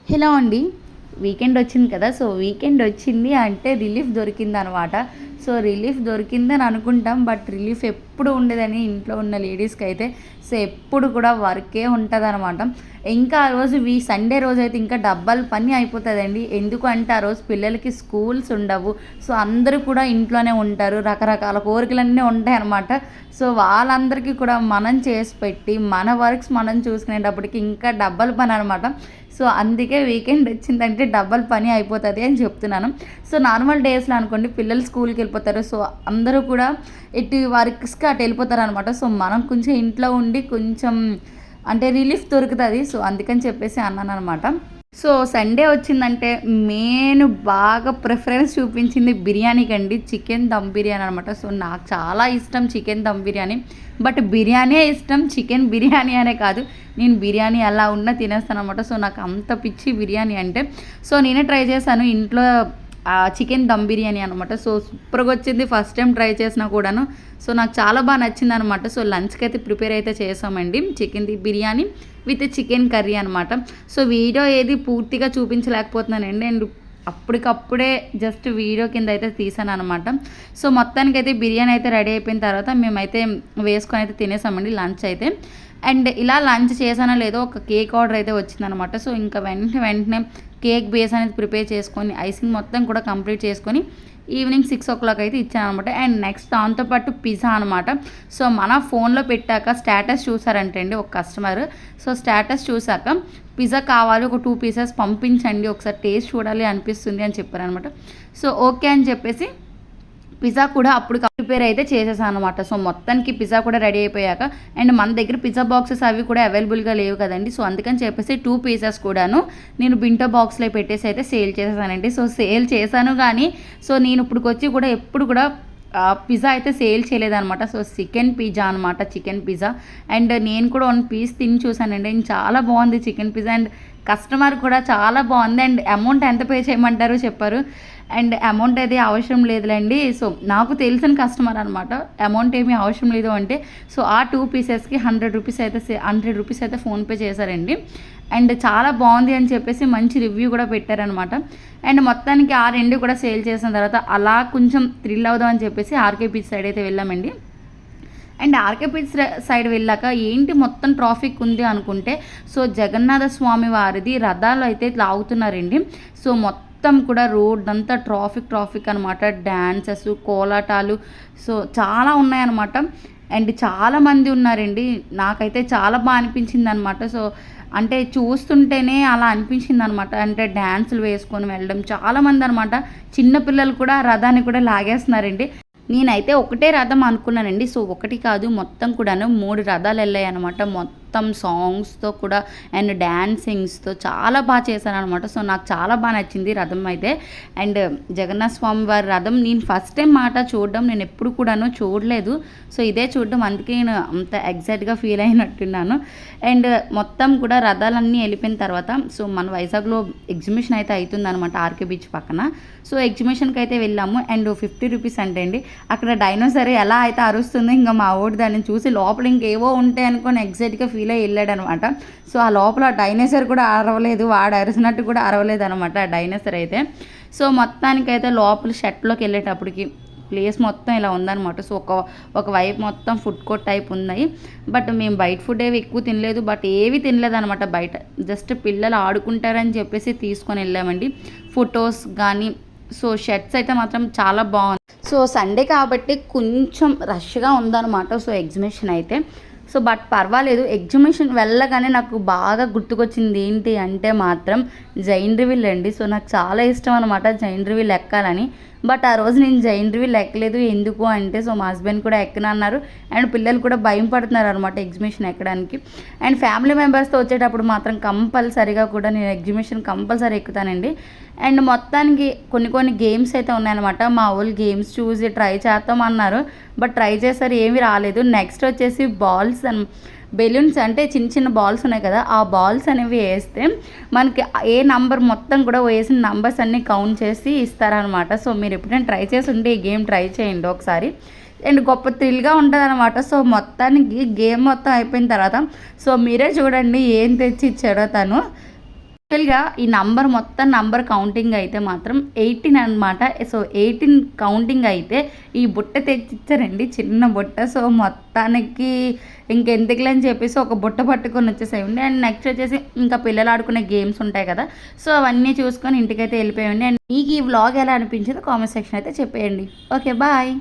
Hello అండి. Weekend వచ్చింది కదా! సో, వీకెండ్ వచ్చింది అంటే రిలీఫ్ దొరికిందనమాట. సో, రిలీఫ్ దొరికిందని అనుకుంటాం. బట్ రిలీఫ్ ఎప్పుడు ఉండదని ఇంట్లో ఉన్న లేడీస్‌కైతే. సో, ఎప్పుడు కూడా వర్కే ఉంటదనమాట. ఇంకా ఆ రోజు సండే రోజైతే ఇంకా డబల్ పని అయిపోతదండి. ఎందుకు అంటే ఆ రోజు పిల్లలకి స్కూల్స్ ఉండవు. సో, అందరూ కూడా ఇంట్లోనే ఉంటారు. రకరకాల కోరికలన్నీ ఉంటాయనమాట. సో, వాళ్ళందరికీ కూడా మనం చేసి పెట్టి, మన వర్క్స్ మనం చూసుకునేటప్పటికి ఇంకా డబల్ పననమాట. సో, అందుకే వీకెండ్ వచ్చిందంటే డబల్ పని అయిపోతది అని చెప్తున్నాను. సో, నార్మల్ డేస్‌లో అనుకోండి పిల్లలు స్కూల్‌కెళ్ళిపోతారు. సో, అందరూ కూడా ఇటు వర్క్స్‌కి అటు వెళ్ళిపోతారనమాట. సో, మనం కొంచెం ఇంట్లో ఉండి కొంచెం అంటే రిలీఫ్ దొరుకుతది. సో, అందుకని చెప్పేసి అన్నాననమాట. సో, సండే వచ్చిందంటే మెయిన్ బాగా ప్రిఫరెన్స్ చూపించింది బిర్యానీకండి. చికెన్ దమ్ బిర్యానీ అనమాట. సో, నాకు చాలా ఇష్టం చికెన్ దమ్ బిర్యానీ. బట్ బిర్యానీయే ఇష్టం. చికెన్ బిర్యానీ అనే కాదు. నేను బిర్యానీ ఎలా ఉన్నా తినేస్తాననమాట. సో, నాకు అంత పిచ్చి బిర్యానీ అంటే. సో, నేనే ట్రై చేశాను ఇంట్లో చికెన్ దమ్ బిర్యానీ అనమాట. సో, సూపర్‌గా వచ్చింది. ఫస్ట్ టైం ట్రై చేసినా కూడాను. సో, నాకు చాలా బాగా నచ్చిందనమాట. సో, లంచ్‌కి అయితే ప్రిపేర్ అయితే చేసామండి. చికెన్‌ది బిర్యానీ విత్ చికెన్ కర్రీ అనమాట. సో, వీడియో ఏది పూర్తిగా చూపించలేకపోతున్నానండి. అండ్ అప్పటికప్పుడే జస్ట్ వీడియో కింద అయితే తీసాననమాట. సో, మొత్తానికైతే బిర్యానీ అయితే రెడీ అయిపోయిన తర్వాత మేమైతే వేసుకొని అయితే తినేసామండి లంచ్ అయితే. అండ్ ఇలా లంచ్ చేశానో లేదో ఒక కేక్ ఆర్డర్ అయితే వచ్చిందనమాట. సో, ఇంకా వెంటనే కేక్ బేస్ అనేది ప్రిపేర్ చేసుకొని ఐసింగ్ మొత్తం కూడా కంప్లీట్ చేసుకొని ఈవినింగ్ 6:00 అయితే ఇచ్చాననమాట. అండ్ నెక్స్ట్ దాంతోపాటు పిజ్జా అనమాట. సో, మన ఫోన్లో పెట్టాక స్టేటస్ చూసారంటండి ఒక కస్టమర్. సో, స్టేటస్ చూసాక పిజ్జా కావాలి ఒక 2 పీసెస్ పంపించండి ఒకసారి టేస్ట్ చూడాలి అనిపిస్తుంది అని చెప్పారనమాట. సో, ఓకే అని చెప్పేసి పిజ్జా కూడా అప్పుడు ప్రిపేర్ అయితే చేసేసాను అనమాట. సో, మొత్తానికి పిజ్జా కూడా రెడీ అయిపోయాక అండ్ మన దగ్గర పిజ్జా బాక్సెస్ అవి కూడా అవైలబుల్గా లేవు కదండి. సో, అందుకని చెప్పేసి 2 పీసెస్ కూడాను నేను బింటో బాక్స్లో పెట్టేసి అయితే సేల్ చేసేసానండి. సో, సేల్ చేశాను కానీ సో, నేను ఇప్పటికొచ్చి కూడా ఎప్పుడు కూడా పిజ్జా అయితే సేల్ చేయలేదనమాట. సో, చికెన్ పిజ్జా అనమాట. చికెన్ పిజ్జా అండ్ నేను కూడా 1 పీస్ తిని చూసానండి. చాలా బాగుంది చికెన్ పిజ్జా అండ్ కస్టమర్ కూడా చాలా బాగుంది. అండ్ అమౌంట్ ఎంత పే చేయమంటారు చెప్పారు. అండ్ అమౌంట్ అది అవసరం లేదులేండి. సో, నాకు తెలిసిన కస్టమర్ అనమాట. అమౌంట్ ఏమీ అవసరం లేదు అంటే సో, ఆ 2 పీసెస్కి 100 రూపీస్ అయితే 100 రూపీస్ అయితే ఫోన్పే చేశారండి. అండ్ చాలా బాగుంది అని చెప్పేసి మంచి రివ్యూ కూడా పెట్టారనమాట. అండ్ మొత్తానికి ఆ 2 కూడా సేల్ చేసిన తర్వాత అలా కొంచెం థ్రిల్ అవుదాం అని చెప్పేసి ఆర్కే బీచ్ సైడ్ అయితే వెళ్ళామండి. అండ్ ఆర్కే బీచ్ సైడ్ వెళ్ళాక ఏంటి మొత్తం ట్రాఫిక్ ఉంది అనుకుంటే సో, జగన్నాథ స్వామి వారిది రథాలు అయితే లాగుతున్నారండి. సో, మొత్తం కూడా రోడ్ అంతా ట్రాఫిక్ అనమాట. డ్యాన్సెస్, కోలాటాలు సో, చాలా ఉన్నాయన్నమాట. అండ్ చాలామంది ఉన్నారండి. నాకైతే చాలా బాగా అనిపించింది అనమాట. సో, అంటే చూస్తుంటేనే అలా అనిపించింది అనమాట. అంటే డ్యాన్సులు వేసుకొని వెళ్ళడం చాలామంది అనమాట. చిన్న పిల్లలు కూడా రథాన్ని కూడా లాగేస్తున్నారండి. నేనైతే ఒకటే రథం అనుకున్నానండి. సో, ఒకటి కాదు మొత్తం కూడాను 3 రథాలు వెళ్ళాయన్నమాట. మొత్తం సాంగ్స్తో కూడా అండ్ డ్యాన్సింగ్స్తో చాలా బాగా చేశారనమాట. సో, నాకు చాలా బాగా నచ్చింది రథం అయితే. అండ్ జగన్నాథ స్వామి వారి రథం నేను ఫస్ట్ టైం మాట చూడడం, నేను ఎప్పుడు కూడాను చూడలేదు. సో, ఇదే చూడడం అందుకే నేను అంత ఎగ్జైట్గా ఫీల్ అయినట్టున్నాను. అండ్ మొత్తం కూడా రథాలన్నీ వెళ్ళిపోయిన తర్వాత సో, మన వైజాగ్లో ఎగ్జిబిషన్ అయితే అవుతుందన్నమాట ఆర్కే బీచ్ పక్కన. సో, ఎగ్జిబిషన్కి అయితే వెళ్ళాము. అండ్ 50 రూపీస్ అంటే అండి అక్కడ డైనోసార్ ఎలా అయితే అరుస్తుందో ఇంకా మా ఓడి దాన్ని చూసి లోపల ఇంకేవో ఉంటాయి అనుకొని ఎగ్జైట్గా ఫీల్ అయ్యి వెళ్ళాడనమాట. సో, ఆ లోపల డైనోసార్ కూడా అరవలేదు, వాడు అరిసినట్టు కూడా అరవలేదు అనమాట ఆ డైనోసార్ అయితే. సో, మొత్తానికైతే లోపల షెట్లోకి వెళ్ళేటప్పటికి ప్లేస్ మొత్తం ఇలా ఉందన్నమాట. సో, ఒక వైపు మొత్తం ఫుడ్ కోర్ట్ టైప్ ఉన్నాయి. బట్ మేము బయట ఫుడ్ ఏవి ఎక్కువ తినలేదు. బట్ ఏవి తినలేదు అనమాట బయట. జస్ట్ పిల్లలు ఆడుకుంటారని చెప్పేసి తీసుకొని వెళ్ళామండి. ఫొటోస్ కానీ సో, షర్ట్స్ అయితే మాత్రం చాలా బాగుంది. సో, సండే కాబట్టి కొంచెం రష్గా ఉందన్నమాట. సో, ఎగ్జిబిషన్ అయితే సో, బట్ పర్వాలేదు. ఎగ్జిబిషన్ వెళ్ళగానే నాకు బాగా గుర్తుకొచ్చింది ఏంటి అంటే మాత్రం జైంట్ వీల్ అండి. సో, నాకు చాలా ఇష్టం అనమాట జైంట్ వీల్ ఎక్కాలని. బట్ ఆ రోజు నేను జైంట్ వీల్ ఎక్కలేదు. ఎందుకు అంటే సో, మా హస్బెండ్ కూడా ఎక్కనన్నారు. అండ్ పిల్లలు కూడా భయం పడుతున్నారు అనమాట ఎగ్జిబిషన్ ఎక్కడానికి. అండ్ ఫ్యామిలీ మెంబర్స్తో వచ్చేటప్పుడు మాత్రం కంపల్సరీగా కూడా నేను ఎగ్జిబిషన్ కంపల్సరీ ఎక్కుతానండి. అండ్ మొత్తానికి కొన్ని గేమ్స్ అయితే ఉన్నాయన్నమాట. మా వాళ్ళు గేమ్స్ చూసి ట్రై చేస్తామన్నారు. బట్ ట్రై చేశారు ఏమీ రాలేదు. నెక్స్ట్ వచ్చేసి బాల్స్ బెలూన్స్ అంటే చిన్న బాల్స్ ఉన్నాయి కదా, ఆ బాల్స్ అనేవి వేస్తే మనకి ఏ నంబర్ మొత్తం కూడా వేసిన నంబర్స్ అన్నీ కౌంట్ చేసి ఇస్తారనమాట. సో, మీరు ఎప్పుడైనా ట్రై చేసి ఉంటే ఈ గేమ్ ట్రై చేయండి ఒకసారి. అండ్ గొప్ప థ్రిల్గా ఉంటుంది అనమాట. సో, మొత్తానికి గేమ్ మొత్తం అయిపోయిన తర్వాత సో, మీరే చూడండి ఏం తెచ్చి ఇచ్చాడో తను. యాక్చువల్గా ఈ నంబర్ మొత్తం నంబర్ కౌంటింగ్ అయితే మాత్రం 18 అనమాట. సో 18 కౌంటింగ్ అయితే ఈ బుట్ట తెచ్చిచ్చారండి, చిన్న బుట్ట. సో మొత్తానికి ఇంకెందుకులే అని చెప్పేసి ఒక బుట్ట పట్టుకొని వచ్చేసేయండి. అండ్ నెక్స్ట్ వచ్చేసి ఇంకా పిల్లలు ఆడుకునే గేమ్స్ ఉంటాయి కదా, సో అవన్నీ చూసుకొని ఇంటికైతే వెళ్ళిపోయండి. అండ్ మీకు ఈ వ్లాగ్ ఎలా అనిపించిందో కామెంట్ సెక్షన్ అయితే చెప్పేయండి. Okay, bye.